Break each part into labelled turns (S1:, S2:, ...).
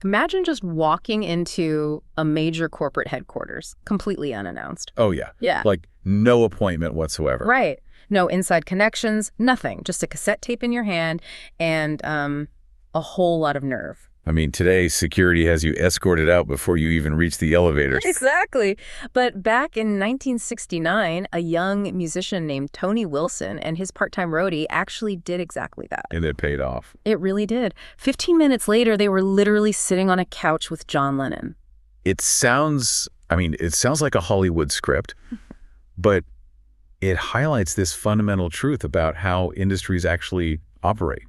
S1: Imagine just walking into a major corporate headquarters, completely unannounced.
S2: Oh, yeah.
S1: Yeah.
S2: Like no appointment whatsoever.
S1: Right. No inside connections, nothing. Just a cassette tape in your hand and a whole lot of nerve.
S2: I mean, today, security has you escorted out before you even reach the elevators.
S1: Exactly. But back in 1969, a young musician named Tony Wilson and his part-time roadie actually did exactly that.
S2: And it paid off.
S1: It really did. 15 minutes later, they were literally sitting on a couch with John Lennon.
S2: It sounds like a Hollywood script, but it highlights this fundamental truth about how industries actually operate.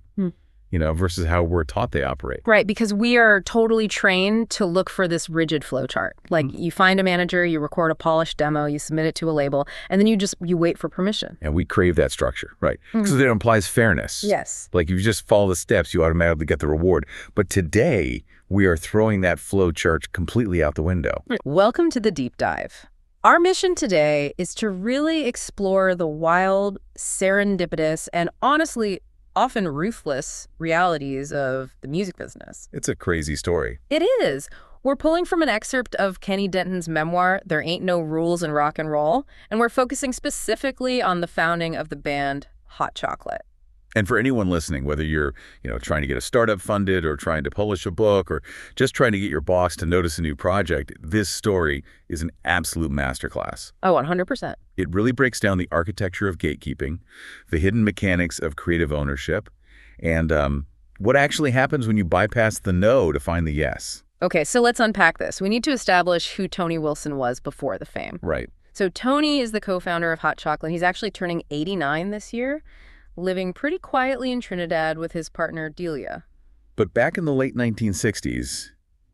S2: Versus how we're taught they operate.
S1: Right, because we are totally trained to look for this rigid flow chart. Like you find a manager, you record a polished demo, you submit it to a label, and then you wait for permission.
S2: And we crave that structure, right? Because it implies fairness.
S1: Yes.
S2: Like if you just follow the steps, you automatically get the reward. But today, we are throwing that flow chart completely out the window.
S1: Welcome to the Deep Dive. Our mission today is to really explore the wild, serendipitous, and honestly, often ruthless realities of the music business.
S2: It's a crazy story.
S1: It is. We're pulling from an excerpt of Kenny Denton's memoir, There Ain't No Rules in Rock and Roll, and we're focusing specifically on the founding of the band Hot Chocolate.
S2: And for anyone listening, whether you're, trying to get a startup funded or trying to publish a book or just trying to get your boss to notice a new project, this story is an absolute masterclass.
S1: Oh, 100%.
S2: It really breaks down the architecture of gatekeeping, the hidden mechanics of creative ownership, and what actually happens when you bypass the no to find the yes.
S1: Okay, so let's unpack this. We need to establish who Tony Wilson was before the fame.
S2: Right.
S1: So Tony is the co-founder of Hot Chocolate. He's actually turning 89 this year, living pretty quietly in Trinidad with his partner, Delia.
S2: But back in the late 1960s,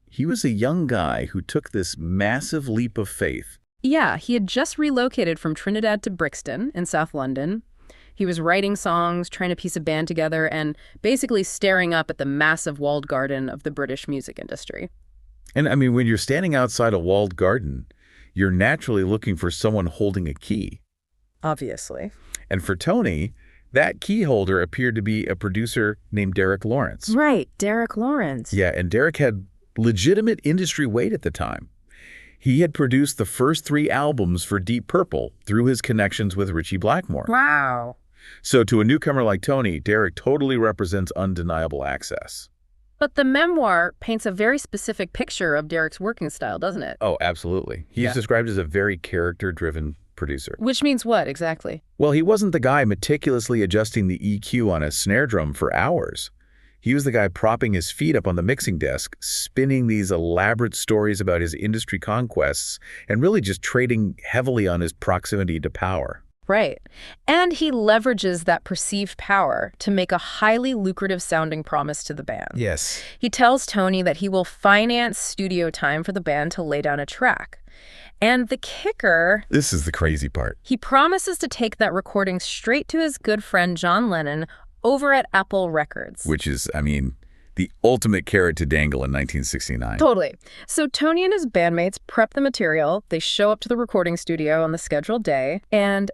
S2: he was a young guy who took this massive leap of faith.
S1: Yeah, he had just relocated from Trinidad to Brixton in South London. He was writing songs, trying to piece a band together, and basically staring up at the massive walled garden of the British music industry.
S2: And I mean, when you're standing outside a walled garden, you're naturally looking for someone holding a key.
S1: Obviously.
S2: And for Tony, that key holder appeared to be a producer named Derek Lawrence.
S1: Right, Derek Lawrence.
S2: Yeah, and Derek had legitimate industry weight at the time. He had produced the first 3 albums for Deep Purple through his connections with Ritchie Blackmore.
S1: Wow.
S2: So to a newcomer like Tony, Derek totally represents undeniable access.
S1: But the memoir paints a very specific picture of Derek's working style, doesn't it?
S2: Oh, absolutely. He's described as a very character-driven producer.
S1: Which means what, exactly?
S2: Well, he wasn't the guy meticulously adjusting the EQ on a snare drum for hours. He was the guy propping his feet up on the mixing desk, spinning these elaborate stories about his industry conquests, and really just trading heavily on his proximity to power.
S1: Right. And he leverages that perceived power to make a highly lucrative sounding promise to the band.
S2: Yes.
S1: He tells Tony that he will finance studio time for the band to lay down a track. And the kicker...
S2: This is the crazy part.
S1: He promises to take that recording straight to his good friend John Lennon over at Apple Records.
S2: Which is, the ultimate carrot to dangle in 1969.
S1: Totally. So Tony and his bandmates prep the material. They show up to the recording studio on the scheduled day, and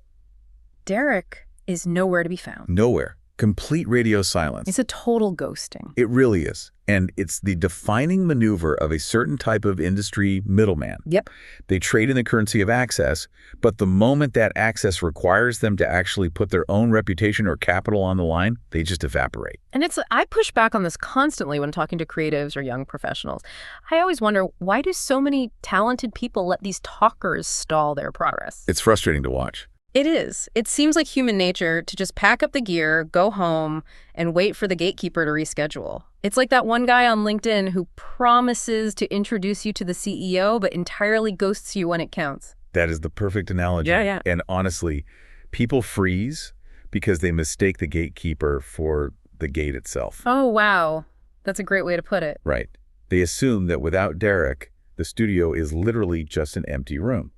S1: Derek is nowhere to be found.
S2: Nowhere. Complete radio silence.
S1: It's a total ghosting.
S2: It really is. And it's the defining maneuver of a certain type of industry middleman.
S1: Yep.
S2: They trade in the currency of access, but the moment that access requires them to actually put their own reputation or capital on the line, they just evaporate.
S1: And I push back on this constantly when talking to creatives or young professionals. I always wonder, why do so many talented people let these talkers stall their progress?
S2: It's frustrating to watch.
S1: It is. It seems like human nature to just pack up the gear, go home, and wait for the gatekeeper to reschedule. It's like that one guy on LinkedIn who promises to introduce you to the CEO, but entirely ghosts you when it counts.
S2: That is the perfect analogy.
S1: Yeah.
S2: And honestly, people freeze because they mistake the gatekeeper for the gate itself.
S1: Oh, wow. That's a great way to put it.
S2: Right. They assume that without Derek, the studio is literally just an empty room.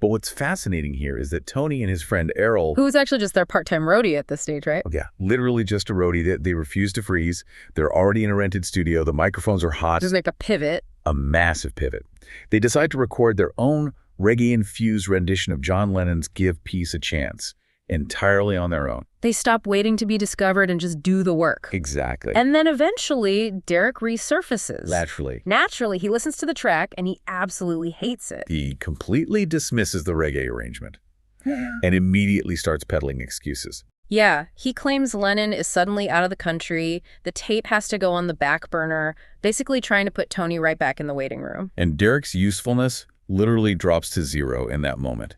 S2: But what's fascinating here is that Tony and his friend Errol...
S1: Who's actually just their part-time roadie at this stage, right?
S2: Yeah, literally just a roadie. They refuse to freeze. They're already in a rented studio. The microphones are hot.
S1: Just make a pivot.
S2: A massive pivot. They decide to record their own reggae-infused rendition of John Lennon's Give Peace a Chance. entirely on their own.
S1: They stop waiting to be discovered and just do the work.
S2: Exactly.
S1: And then eventually, Derek resurfaces.
S2: Naturally,
S1: he listens to the track and he absolutely hates it.
S2: he completely dismisses the reggae arrangement and immediately starts peddling excuses.
S1: Yeah, he claims Lennon is suddenly out of the country, the tape has to go on the back burner, basically trying to put Tony right back in the waiting room.
S2: And Derek's usefulness literally drops to zero in that moment.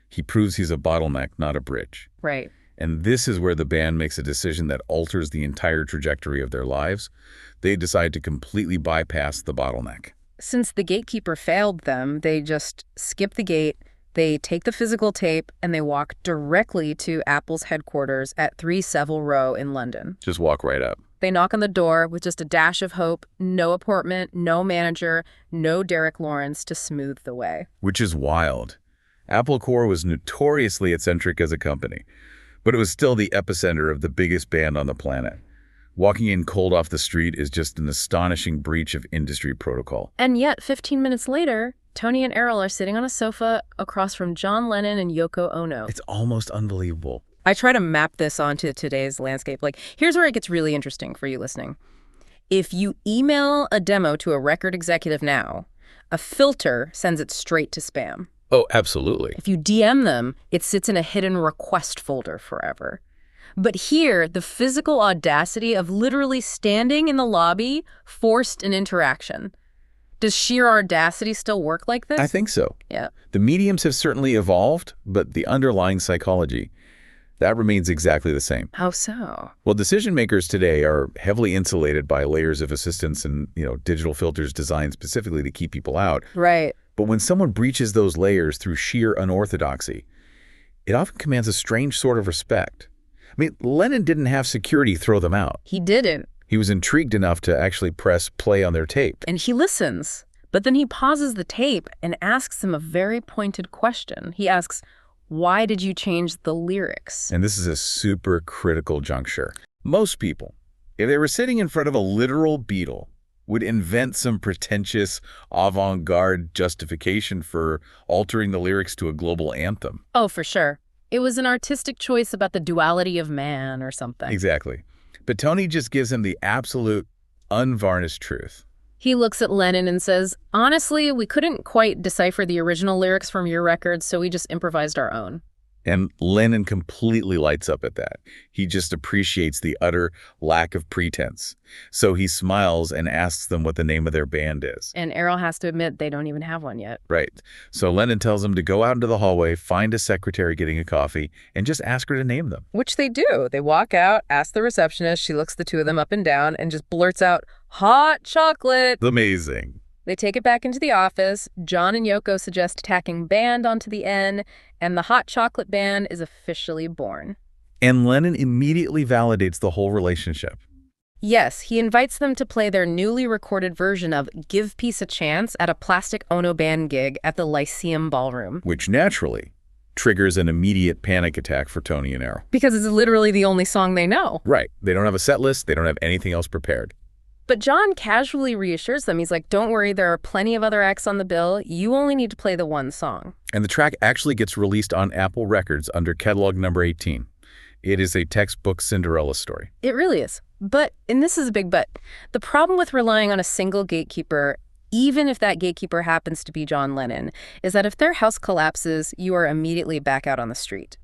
S2: He proves he's a bottleneck, not a bridge.
S1: Right.
S2: And this is where the band makes a decision that alters the entire trajectory of their lives. They decide to completely bypass the bottleneck.
S1: Since the gatekeeper failed them, they just skip the gate, they take the physical tape, and they walk directly to Apple's headquarters at 3 Savile Row in London.
S2: Just walk right up.
S1: They knock on the door with just a dash of hope, no appointment, no manager, no Derek Lawrence to smooth the way.
S2: Which is wild. Apple Corps was notoriously eccentric as a company, but it was still the epicenter of the biggest band on the planet. Walking in cold off the street is just an astonishing breach of industry protocol.
S1: And yet, 15 minutes later, Tony and Errol are sitting on a sofa across from John Lennon and Yoko Ono.
S2: It's almost unbelievable.
S1: I try to map this onto today's landscape. Like, here's where it gets really interesting for you listening. If you email a demo to a record executive now, a filter sends it straight to spam.
S2: Oh, absolutely.
S1: If you DM them, it sits in a hidden request folder forever. But here, the physical audacity of literally standing in the lobby forced an interaction. Does sheer audacity still work like this?
S2: I think so.
S1: Yeah.
S2: The mediums have certainly evolved, but the underlying psychology, that remains exactly the same.
S1: How so?
S2: Well, decision makers today are heavily insulated by layers of assistance and, digital filters designed specifically to keep people out.
S1: Right.
S2: But when someone breaches those layers through sheer unorthodoxy, it often commands a strange sort of respect. I mean, Lennon didn't have security throw them out.
S1: He didn't.
S2: He was intrigued enough to actually press play on their tape.
S1: And he listens. But then he pauses the tape and asks them a very pointed question. He asks, why did you change the lyrics?
S2: And this is a super critical juncture. Most people, if they were sitting in front of a literal Beatle, would invent some pretentious avant-garde justification for altering the lyrics to a global anthem.
S1: Oh, for sure. It was an artistic choice about the duality of man or something.
S2: Exactly. But Tony just gives him the absolute, unvarnished truth.
S1: He looks at Lennon and says, honestly, we couldn't quite decipher the original lyrics from your record, so we just improvised our own.
S2: And Lennon completely lights up at that. He just appreciates the utter lack of pretense. So he smiles and asks them what the name of their band is.
S1: And Errol has to admit they don't even have one yet.
S2: Right. So Lennon tells them to go out into the hallway, find a secretary getting a coffee, and just ask her to name them.
S1: Which they do. They walk out, ask the receptionist, she looks the two of them up and down, and just blurts out, hot chocolate.
S2: Amazing.
S1: They take it back into the office. John and Yoko suggest tacking band onto the N, and the hot chocolate band is officially born.
S2: And Lennon immediately validates the whole relationship.
S1: Yes, he invites them to play their newly recorded version of Give Peace a Chance at a Plastic Ono Band gig at the Lyceum Ballroom.
S2: Which naturally triggers an immediate panic attack for Tony and Errol.
S1: Because it's literally the only song they know.
S2: Right. They don't have a set list. They don't have anything else prepared.
S1: But John casually reassures them. He's like, don't worry, there are plenty of other acts on the bill. You only need to play the one song.
S2: And the track actually gets released on Apple Records under catalog number 18. It is a textbook Cinderella story.
S1: It really is. But, and this is a big but, the problem with relying on a single gatekeeper, even if that gatekeeper happens to be John Lennon, is that if their house collapses, you are immediately back out on the street.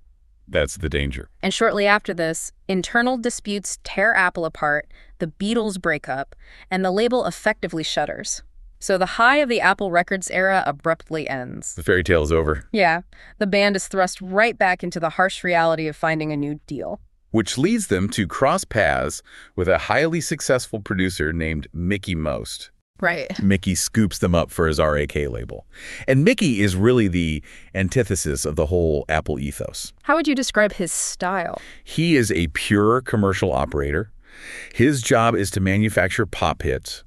S2: That's the danger.
S1: And shortly after this, internal disputes tear Apple apart, the Beatles break up, and the label effectively shutters. So the high of the Apple Records era abruptly ends.
S2: The fairy tale is over.
S1: Yeah, the band is thrust right back into the harsh reality of finding a new deal.
S2: Which leads them to cross paths with a highly successful producer named Mickey Most.
S1: Right.
S2: Mickey scoops them up for his RAK label. And Mickey is really the antithesis of the whole Apple ethos.
S1: How would you describe his style?
S2: He is a pure commercial operator. His job is to manufacture pop hits.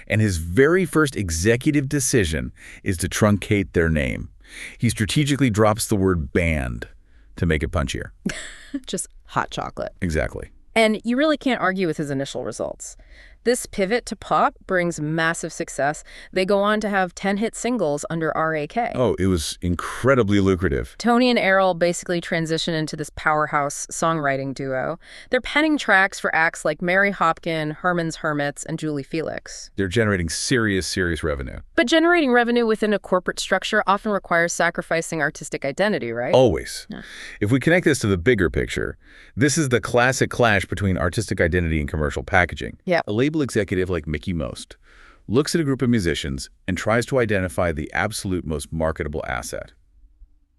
S2: And his very first executive decision is to truncate their name. He strategically drops the word band to make it punchier.
S1: Just hot chocolate.
S2: Exactly.
S1: And you really can't argue with his initial results. This pivot to pop brings massive success. They go on to have 10-hit singles under RAK.
S2: Oh, it was incredibly lucrative.
S1: Tony and Errol basically transition into this powerhouse songwriting duo. They're penning tracks for acts like Mary Hopkin, Herman's Hermits, and Julie Felix.
S2: They're generating serious revenue.
S1: But generating revenue within a corporate structure often requires sacrificing artistic identity, right?
S2: Always.
S1: Yeah.
S2: If we connect this to the bigger picture, this is the classic clash between artistic identity and commercial packaging.
S1: Yeah.
S2: A label executive like Mickie Most looks at a group of musicians and tries to identify the absolute most marketable asset.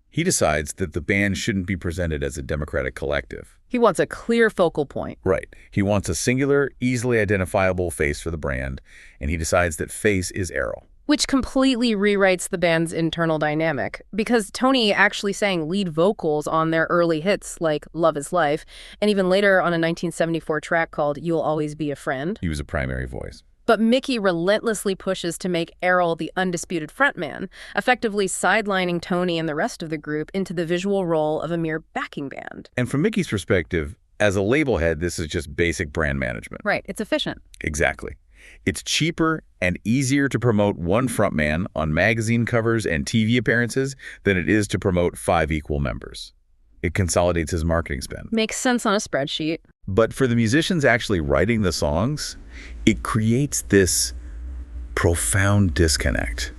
S2: He decides that the band shouldn't be presented as a democratic collective.
S1: He wants a clear focal point.
S2: Right. He wants a singular, easily identifiable face for the brand, and he decides that face is Errol.
S1: Which completely rewrites the band's internal dynamic, because Tony actually sang lead vocals on their early hits like Love is Life, and even later on a 1974 track called You'll Always Be a Friend.
S2: He was a primary voice.
S1: But Mickie relentlessly pushes to make Errol the undisputed frontman, effectively sidelining Tony and the rest of the group into the visual role of a mere backing band.
S2: And from Mickey's perspective, as a label head, this is just basic brand management.
S1: Right, it's efficient.
S2: Exactly. It's cheaper and easier to promote one frontman on magazine covers and TV appearances than it is to promote 5 equal members. It consolidates his marketing spend.
S1: Makes sense on a spreadsheet.
S2: But for the musicians actually writing the songs, it creates this profound disconnect,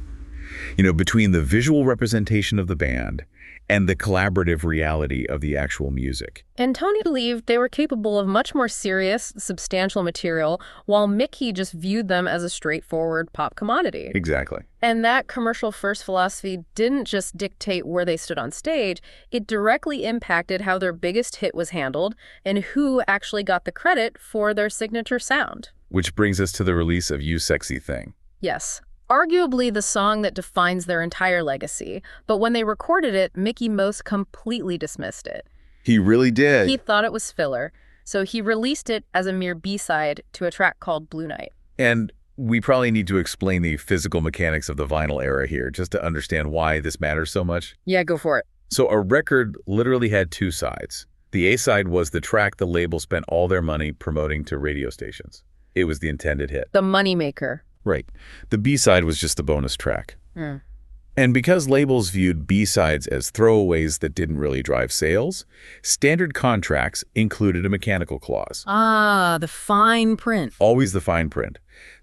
S2: between the visual representation of the band and the collaborative reality of the actual music.
S1: And Tony believed they were capable of much more serious, substantial material, while Mickie just viewed them as a straightforward pop commodity.
S2: Exactly.
S1: And that commercial-first philosophy didn't just dictate where they stood on stage, it directly impacted how their biggest hit was handled and who actually got the credit for their signature sound.
S2: Which brings us to the release of You Sexy Thing.
S1: Yes. Arguably the song that defines their entire legacy, but when they recorded it, Mickie Most completely dismissed it.
S2: He really did.
S1: He thought it was filler, so he released it as a mere B-side to a track called Blue Night.
S2: And we probably need to explain the physical mechanics of the vinyl era here, just to understand why this matters so much.
S1: Yeah, go for it.
S2: So a record literally had 2 sides. The A-side was the track the label spent all their money promoting to radio stations. It was the intended hit.
S1: The moneymaker.
S2: Right. The B-side was just the bonus track.
S1: Mm.
S2: And because labels viewed B-sides as throwaways that didn't really drive sales, standard contracts included a mechanical clause.
S1: Ah, the fine print.
S2: Always the fine print.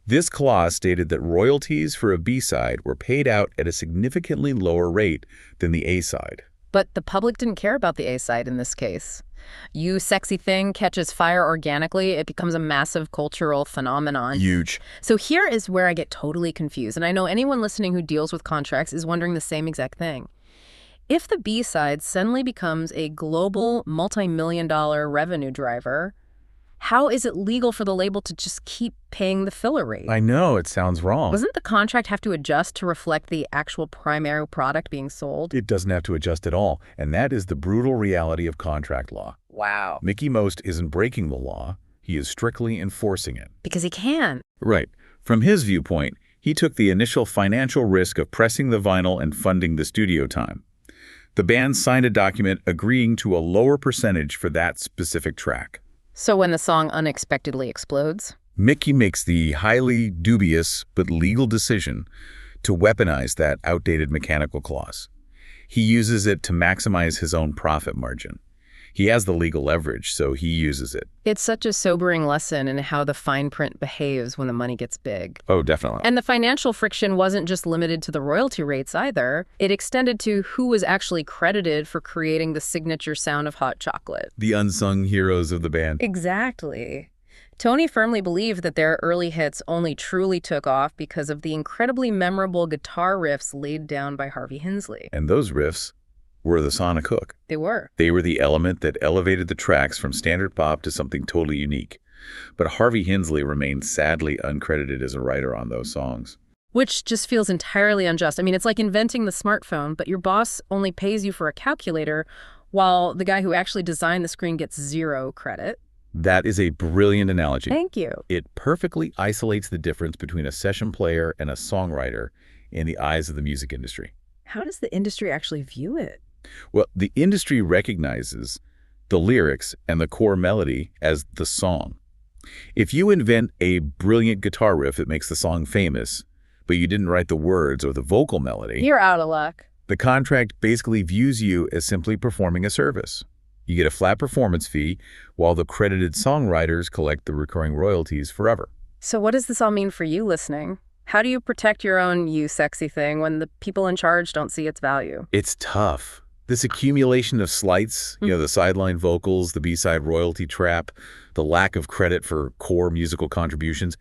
S2: This clause stated that royalties for a B-side were paid out at a significantly lower rate than the A-side.
S1: But the public didn't care about the A-side in this case. You Sexy Thing catches fire organically. It becomes a massive cultural phenomenon.
S2: Huge.
S1: So here is where I get totally confused, and I know anyone listening who deals with contracts is wondering the same exact thing. If the B-side suddenly becomes a global multi-million-dollar revenue driver, how is it legal for the label to just keep paying the filler rate?
S2: I know, it sounds wrong.
S1: Doesn't the contract have to adjust to reflect the actual primary product being sold?
S2: It doesn't have to adjust at all, and that is the brutal reality of contract law.
S1: Wow.
S2: Mickie Most isn't breaking the law, he is strictly enforcing it.
S1: Because he can.
S2: Right. From his viewpoint, he took the initial financial risk of pressing the vinyl and funding the studio time. The band signed a document agreeing to a lower percentage for that specific track.
S1: So when the song unexpectedly explodes?
S2: Mickie makes the highly dubious but legal decision to weaponize that outdated mechanical clause. He uses it to maximize his own profit margin. He has the legal leverage, so he uses it.
S1: It's such a sobering lesson in how the fine print behaves when the money gets big.
S2: Oh, definitely.
S1: And the financial friction wasn't just limited to the royalty rates either. It extended to who was actually credited for creating the signature sound of Hot Chocolate.
S2: The unsung heroes of the band.
S1: Exactly. Tony firmly believed that their early hits only truly took off because of the incredibly memorable guitar riffs laid down by Harvey Hensley.
S2: And those riffs were the sonic hook.
S1: They were.
S2: They were the element that elevated the tracks from standard pop to something totally unique. But Harvey Hensley remained sadly uncredited as a writer on those songs.
S1: Which just feels entirely unjust. I mean, it's like inventing the smartphone, but your boss only pays you for a calculator, while the guy who actually designed the screen gets 0 credit.
S2: That is a brilliant analogy.
S1: Thank you.
S2: It perfectly isolates the difference between a session player and a songwriter in the eyes of the music industry.
S1: How does the industry actually view it?
S2: Well, the industry recognizes the lyrics and the core melody as the song. If you invent a brilliant guitar riff that makes the song famous, but you didn't write the words or the vocal melody,
S1: You're out of luck.
S2: the contract basically views you as simply performing a service. You get a flat performance fee, while the credited songwriters collect the recurring royalties forever.
S1: So what does this all mean for you listening? How do you protect your own you sexy thing when the people in charge don't see its value?
S2: It's tough. This accumulation of slights, the sideline vocals, the B-side royalty trap, the lack of credit for core musical contributions,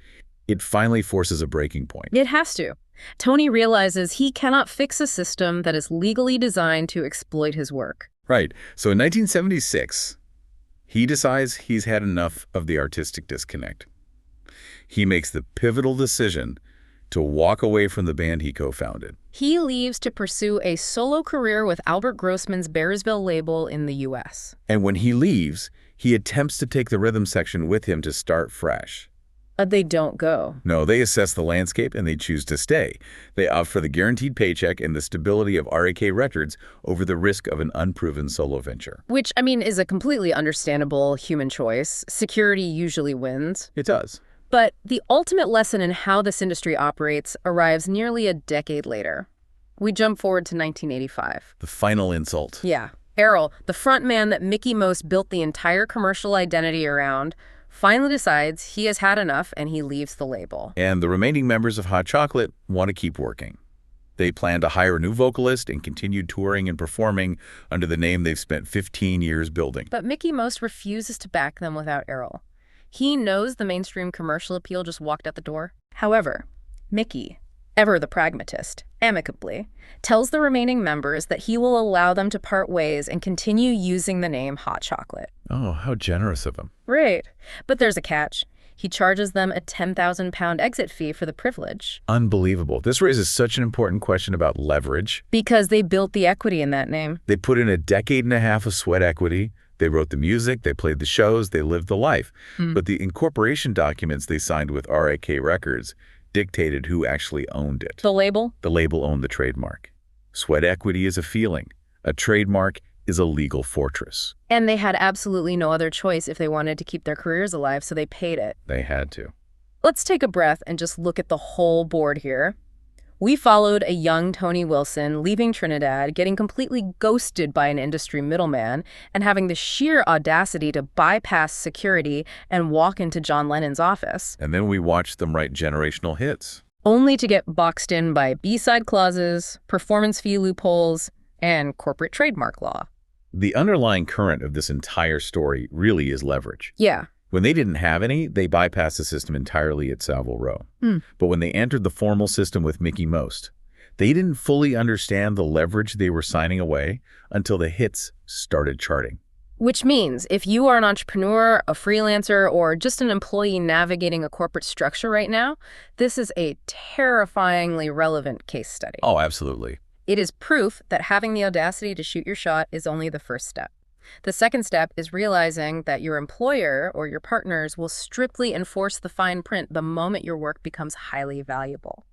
S2: it finally forces a breaking point.
S1: It has to. Tony realizes he cannot fix a system that is legally designed to exploit his work.
S2: Right. So in 1976, he decides he's had enough of the artistic disconnect. He makes the pivotal decision to walk away from the band he co-founded.
S1: He leaves to pursue a solo career with Albert Grossman's Bearsville label in the U.S.
S2: And when he leaves, he attempts to take the rhythm section with him to start fresh.
S1: But they don't go.
S2: No, they assess the landscape and they choose to stay. They opt for the guaranteed paycheck and the stability of RAK Records over the risk of an unproven solo venture.
S1: Which, is a completely understandable human choice. Security usually wins.
S2: It does.
S1: But the ultimate lesson in how this industry operates arrives nearly a decade later. We jump forward to 1985.
S2: The final insult.
S1: Yeah. Errol, the front man that Mickie Most built the entire commercial identity around, finally decides he has had enough and he leaves the label.
S2: And the remaining members of Hot Chocolate want to keep working. They plan to hire a new vocalist and continue touring and performing under the name they've spent 15 years building.
S1: But Mickie Most refuses to back them without Errol. He knows the mainstream commercial appeal just walked out the door. However, Mickie, ever the pragmatist, amicably, tells the remaining members that he will allow them to part ways and continue using the name Hot Chocolate.
S2: Oh, how generous of him.
S1: Right. But there's a catch. He charges them a 10,000-pound exit fee for the privilege.
S2: Unbelievable. This raises such an important question about leverage.
S1: Because they built the equity in that name.
S2: They put in a decade and a half of sweat equity. They wrote the music, they played the shows, they lived the life. But the incorporation documents they signed with RAK Records dictated who actually owned it.
S1: The label?
S2: The label owned the trademark. Sweat equity is a feeling. A trademark is a legal fortress.
S1: And they had absolutely no other choice if they wanted to keep their careers alive, so they paid it.
S2: They had to.
S1: Let's take a breath and just look at the whole board here. We followed a young Tony Wilson leaving Trinidad, getting completely ghosted by an industry middleman, and having the sheer audacity to bypass security and walk into John Lennon's office.
S2: And then we watched them write generational hits.
S1: Only to get boxed in by B-side clauses, performance fee loopholes, and corporate trademark law.
S2: The underlying current of this entire story really is leverage.
S1: Yeah.
S2: When they didn't have any, they bypassed the system entirely at Savile Row. But when they entered the formal system with Mickie Most, they didn't fully understand the leverage they were signing away until the hits started charting.
S1: Which means if you are an entrepreneur, a freelancer, or just an employee navigating a corporate structure right now, this is a terrifyingly relevant case study.
S2: Oh, absolutely.
S1: It is proof that having the audacity to shoot your shot is only the first step. The second step is realizing that your employer or your partners will strictly enforce the fine print the moment your work becomes highly valuable.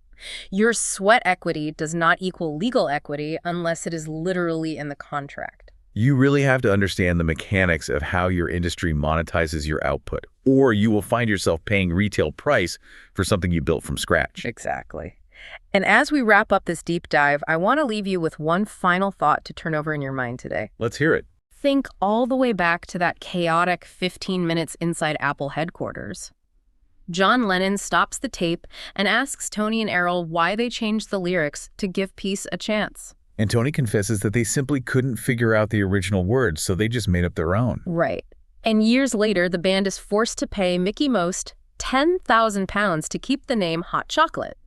S1: Your sweat equity does not equal legal equity unless it is literally in the contract.
S2: You really have to understand the mechanics of how your industry monetizes your output, or you will find yourself paying retail price for something you built from scratch.
S1: Exactly. And as we wrap up this deep dive, I want to leave you with one final thought to turn over in your mind today.
S2: Let's hear it.
S1: Think all the way back to that chaotic 15 minutes inside Apple headquarters. John Lennon stops the tape and asks Tony and Errol why they changed the lyrics to Give Peace a Chance.
S2: And Tony confesses that they simply couldn't figure out the original words, so they just made up their own.
S1: Right. And years later, the band is forced to pay Mickie Most £10,000 to keep the name Hot Chocolate,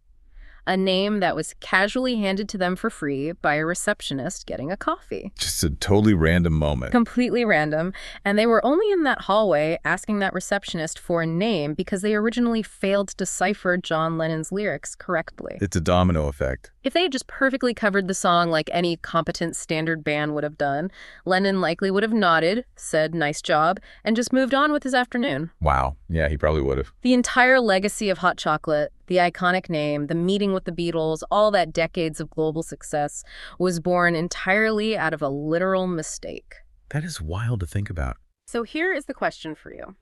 S1: a name that was casually handed to them for free by a receptionist getting a coffee.
S2: Just a totally random moment.
S1: Completely random. And they were only in that hallway asking that receptionist for a name because they originally failed to decipher John Lennon's lyrics correctly.
S2: It's a domino effect.
S1: If they had just perfectly covered the song like any competent standard band would have done, Lennon likely would have nodded, said nice job, and just moved on with his afternoon.
S2: Wow. Yeah, he probably would have.
S1: The entire legacy of Hot Chocolate, the iconic name, the meeting with the Beatles, all that decades of global success was born entirely out of a literal mistake.
S2: That is wild to think about.
S1: So here is the question for you.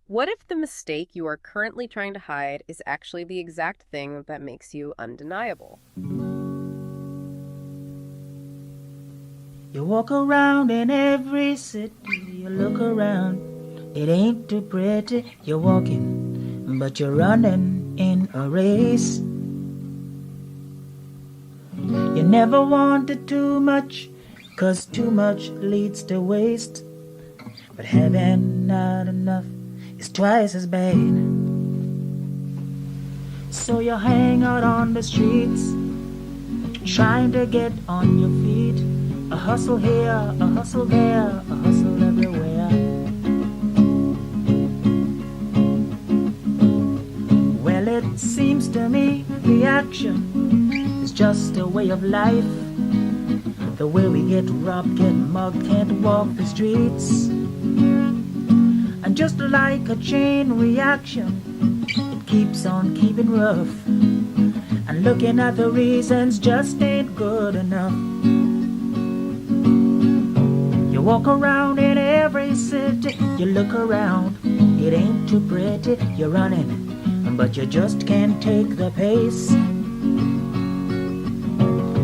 S1: What if the mistake you are currently trying to hide is actually the exact thing that makes you undeniable?
S3: You walk around in every city, you look around, it ain't too pretty. You're walking, but you're running in a race. You never wanted too much, 'cause too much leads to waste. But having not enough is twice as bad. So you hang out on the streets, trying to get on your feet. A hustle here, a hustle there, a hustle everywhere. Well, it seems to me the action is just a way of life. The way we get robbed, get mugged, can't walk the streets. And just like a chain reaction, it keeps on keeping rough. And looking at the reasons just ain't good enough. You walk around in every city, you look around, it ain't too pretty. You're running, but you just can't take the pace.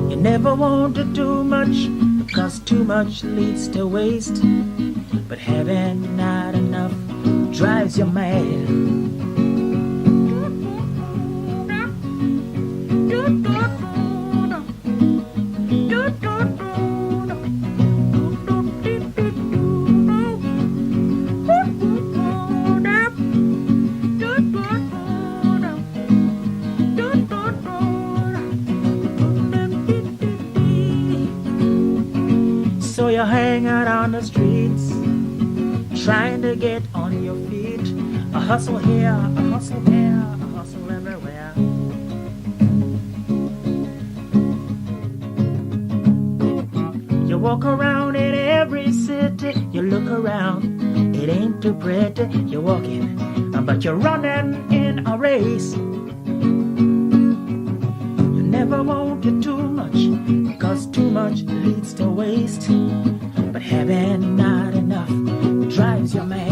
S3: You never wanted too much, 'cause too much leads to waste. But having not enough drives you mad. So you hang out on the streets, trying to get on your feet. A hustle here, a hustle there, a hustle everywhere. You walk around in every city, you look around, it ain't too pretty. You're walking, but you're running in a race. You never wanted too much, 'cause too much leads to waste. But having not enough drives you mad.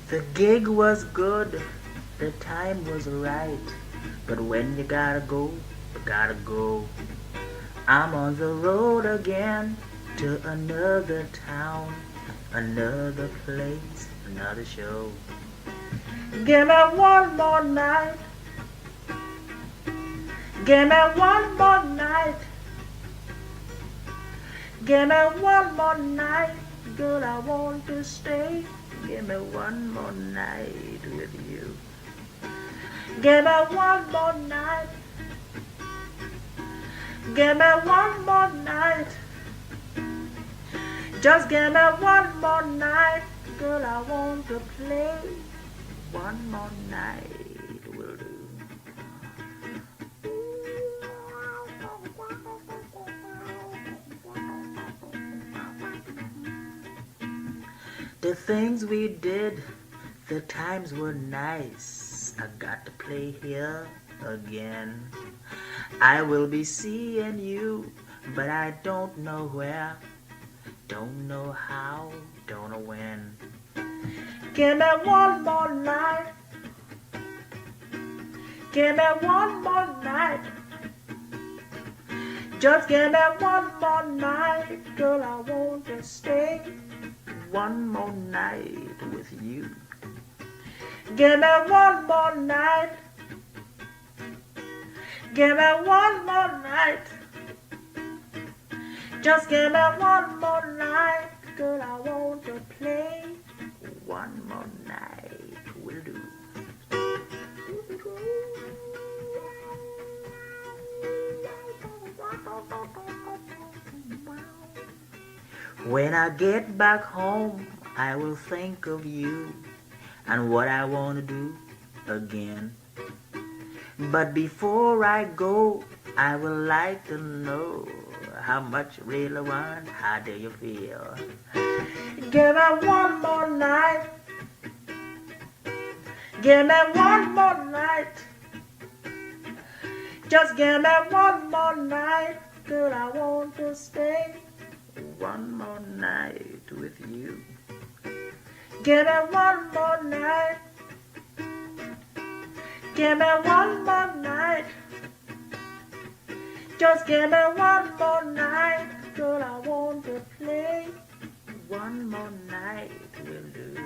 S3: The gig was good, the time was right, but when you gotta go, you gotta go. I'm on the road again to another town, another place, another show. Give me one more night, give me one more night, give me one more night, girl, I want to stay. Give me one more night with you. Give me one more night. Give me one more night. Just give me one more night. Girl, I want to play. One more night will do. The things we did, the times were nice. I got to play here again. I will be seeing you, but I don't know where, don't know how, don't know when. Give me one more night. Give me one more night. Just give me one more night, girl, I want to stay. One more night with you. Give me one more night. Give me one more night. Just give me one more night, girl, I want to play. one more night will do. When I get back home, I will think of you and what I want to do again. But before I go, I would like to know how much you really want. How do you feel? Give me one more night. Give me one more night. Just give me one more night. Girl, I want to stay one more night with you. Give me one more night. Give me one more night. Just give me one more night. Girl, I want to play. One more night will do.